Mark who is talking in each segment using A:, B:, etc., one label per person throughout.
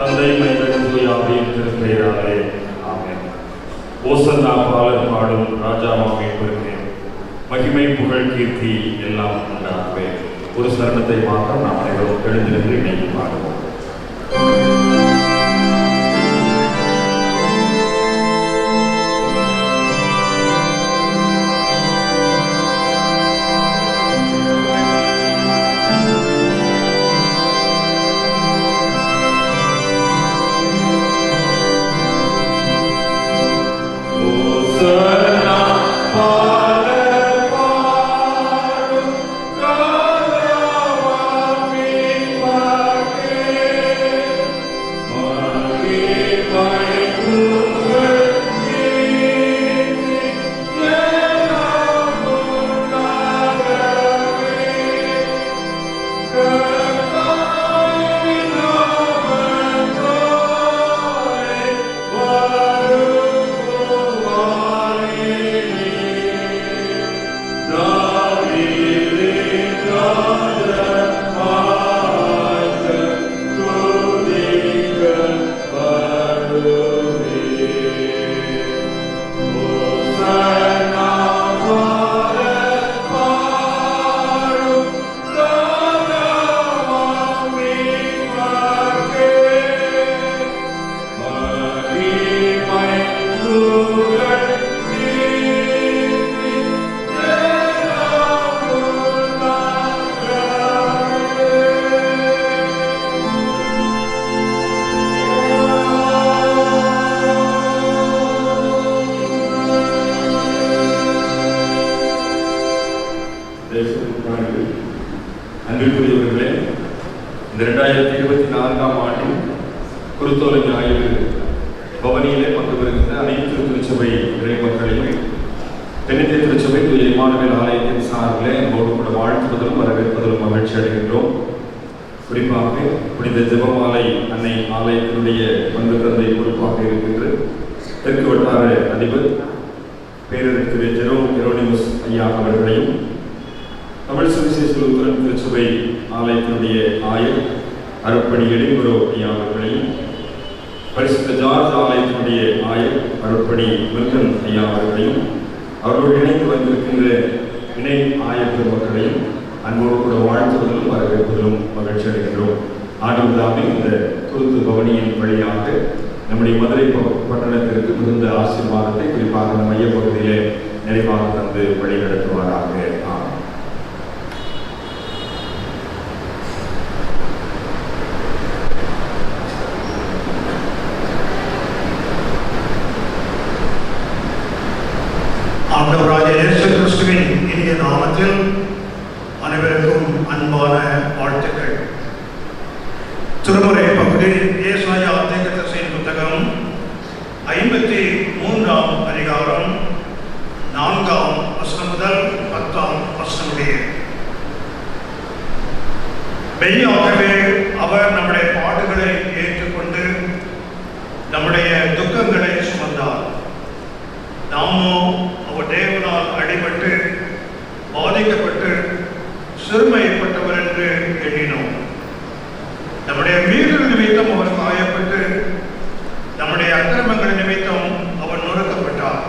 A: தந்தை மைந்தன் தூயாவின் திருப்பெயராலே ஆமென். ஓசன்னா பாலர் பாடும் ராஜாவாமே பெருமே மகிமை புகழ் கீர்த்தி எல்லாம் உண்டாகவே. ஒரு சரணத்தை மாத்திரம் நாம் அனைவரும் எழுந்திருந்து இணைந்து பாடுவோம். அன்பிற்குரியவர்களே, இந்த 2024ஆம் ஆண்டில் குருத்தோலை ஞாயிறு பவனியிலே பங்கு பெறுகின்ற அனைத்து திருச்சபை இறைமக்களையும் தென்னிந்திய திருச்சபை தூய இம்மானுவேல் ஆலயத்தின் சார்பிலே அன்போடு கூட வாழ்த்துவதிலும் வரவேற்பதிலும் மகிழ்ச்சி அடைகின்றோம். குறிப்பாக புனித ஜெபமாலை அன்னை ஆலயத்தினுடைய பங்கு தந்தை பொறுப்பாக இருக்கின்ற தெற்கு வட்டார அதிபர் பேரறிஞர் ஜெரோனிமஸ் ஐயா அவர்களையும், தமிழ் சுவிசேஷ லூத்தரன் திருச்சபை ஆலயத்தினுடைய ஆயர் அருட்பணி எடின்புரோ ஐயா அவர்களையும், பரிசுத்த ஜார்ஜ் ஆலயத்தினுடைய ஆயர் அருட்பணி மில்டன் ஐயா அவர்களையும், அவர்களோடு இணைந்து வந்திருக்கின்ற இணை ஆயர் பெருமக்களையும் அன்போடு கூட வாழ்த்துவதிலும் வரவேற்பதிலும் மகிழ்ச்சி அடைகின்றோம். ஆண்டவர்தாமே இந்த குருத்து பவனியின் வழியாக நம்முடைய மதுரை பட்டணத்திற்கு மிகுந்த ஆசீர்வாதத்தை குறிப்பாக அந்த மைய பகுதியிலே நிறைவாக தந்து வழி நடத்துவாராக.
B: ஆண்டவராகிய இயேசு கிறிஸ்துவின் இனிய நாமத்தில் அனைவருக்கும் அன்பான வாழ்த்துக்கள். திருமுறை பகுதி ஏசாயா தீர்க்கதரிசியின் புத்தகம் 53ஆம் அதிகாரம் 4ஆம் வசனம் முதல் 10ஆம் வசனம் முடிய. மெய்யாகவே அவர் நம்முடைய பாடுகளை ஏற்றுக்கொண்டு நம்முடைய துக்கங்களை சுமந்தார். நாமோ அவர் தேவனால் அடிபட்டு பாதிக்கப்பட்டு சிறுமைப்பட்டவர் என்று எண்ணினோம். நம்முடைய மீறல் நிமித்தம் அவர் காயப்பட்டு நம்முடைய அக்கிரமங்கள் நிமித்தம் அவர் நொறுக்கப்பட்டார்.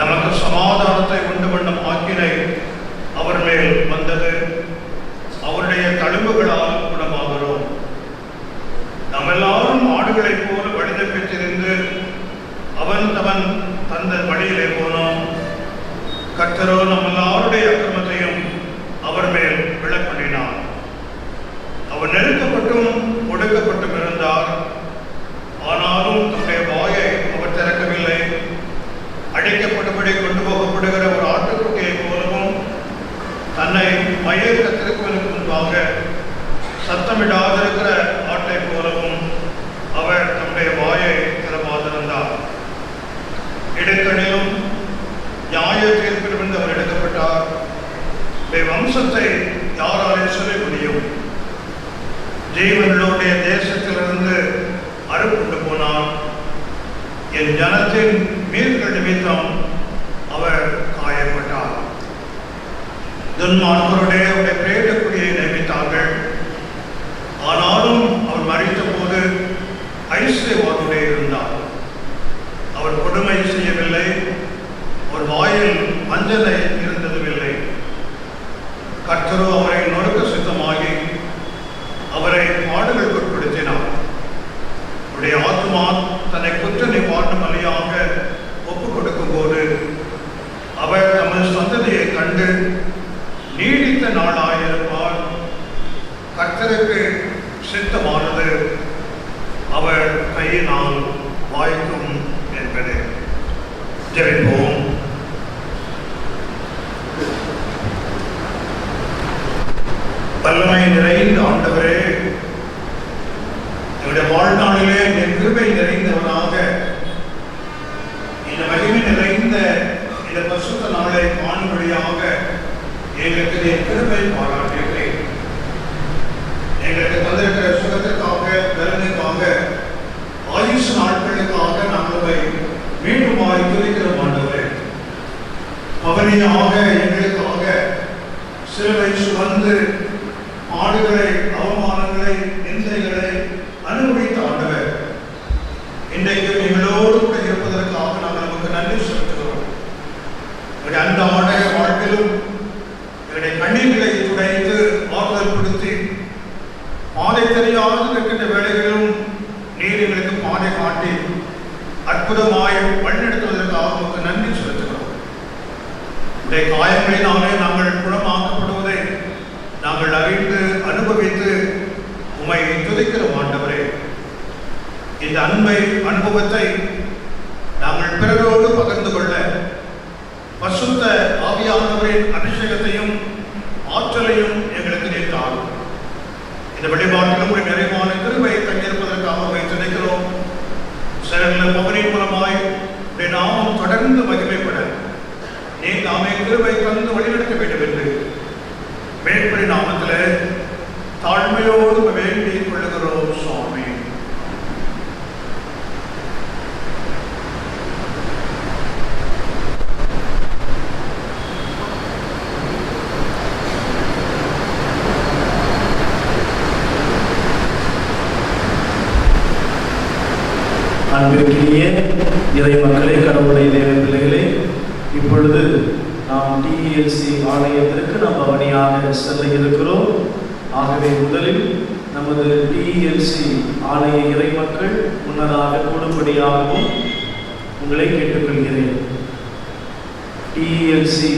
B: நமக்கு சமாதானத்தை உண்டு பண்ணும் ஆக்கினை அவர் மேல் வந்தது. அவருடைய தழும்புகளால் குணமாகிறோம். நாம் எல்லாரும் ஆடுகளைப் போல வழிதை பெற்றிருந்து அவன் தவன் தந்த வழியிலே போனோம். கர்த்தரோ நம் எல்லாருடைய அக்கிரமத்தையும் அவர் மேல் விழப்பண்ணினார். அவர் நெருக்கப்பட்டும் ஒடுக்கப்பட்டும் இருந்தார். ஆனாலும் தன்னுடைய வாயை அவர் திறக்கவில்லை. அடிக்கப்பட்டபடி கொண்டு போகப்படுகிற ஒரு ஆட்டுக்குட்டியை போலவும் தன்னை மயிர் கத்திருப்பதற்கு முன்பாக சத்தமிடாதிருக்கிற ஆட்டை போலவும் அவர் தன்னுடைய வாயை திறவாதிருந்தார். இடைக்கணிலும் நியாய தீர்ப்பிலிருந்து அவர் எடுக்கப்பட்டார். வம்சத்தை யாராலே சொல்ல முடியும்? ஜீவனுடைய தேசத்திலிருந்து அறுப்புண்டு போனார். என் ஜனத்தின் மீன்கள் நிமித்தம் அவர் காயப்பட்டார். துன்மார்க்கருடைய அவருடைய பிரேத குடியை நியமித்தார்கள். ஆனாலும் அவர் மரித்த போது கர்த்தருக்கு சித்தமானது அவர் கையினால் வாய்க்கும் என்பது. ஜெபிப்போம். வல்லமை நிறைந்த ஆண்டவரே, என்னுடைய வாழ்நாளிலே என் கிருபை நிறைந்தவனாக இந்த மகிமை நிறைந்த இந்த பரிசுத்த நாளை காணும்படியாக எங்களுக்கு என் கிருபை பாராட்டுகிறேன். எங்களுக்கு தந்திருக்கிற சுகத்திற்காக, பலனுக்காக, ஆயுசு நாட்களுக்காக நாங்கள் மீண்டுமாய் துதிக்கிறோம் ஆண்டவரே. பவனியாக எங்களுக்காக சிலுவை சுமந்து ஆடுகளை, அவமானங்களை, நிந்தைகளை அனுபவித்த ஆண்டவர் இன்றைக்கு எங்களோடு கூட இருப்பதற்காக நாங்கள் நமக்கு நன்றி செலுத்துகிறோம். எங்களுடைய அன்றாட வாழ்க்கையிலும் எங்களுடைய கண்ணீர்களை துடைத்து ஆறுதல் படுத்தி பாதை தெரியாது இருக்கின்ற வேலைகளிலும் நீர் எங்களுக்கு பாதை காட்டி அற்புதமாய் வழிநடத்துவதற்காக நமக்கு நன்றி செலுத்துகிறோம். இந்த காயங்களினாலே நாங்கள் குணமாக்கப்படுவதை நாங்கள் அறிந்து அனுபவித்து உம்மை துதிக்கிறோம் ஆண்டவரே. இந்த அன்பை, அனுபவத்தை நாங்கள் பிறரோடு பகிர்ந்து கொள்ள பரிசுத்த ஆவியானவரின் அபிஷேகத்தையும் ஆற்றலையும் எங்களுக்கு நீத்தாரும். இந்த வழிபாட்டிலும் ஒரு நிறைவான கிருபை தங்கியிருப்பதற்காக உம்மை துதிக்கிறோம். சிலர்ல பவனின் மூலமாய் உடைய நாமம் தொடர்ந்து மகிமைப்பட நீ நாமே கிருபை தந்து வழிநடத்த வேண்டும் என்று மேற்படி நாமத்தில் தாழ்மையோடு வேண்டிக் கொள்ளுகிறோம் சுவாமி.
C: அன்பிற்கினிய இறை மக்களே, கடவுளுடைய தேவ பிள்ளைகளே, இப்பொழுது நாம் டிஎல்சி ஆலயத்திற்கு நாம் பவனியாக செல்ல இருக்கிறோம். ஆகவே முதலில் நமது டிஎல்சி ஆலய இறை மக்கள் முன்னதாக கூடும்படியாகவும் உங்களை கேட்டுக்கொள்கிறேன். டிஎல்சி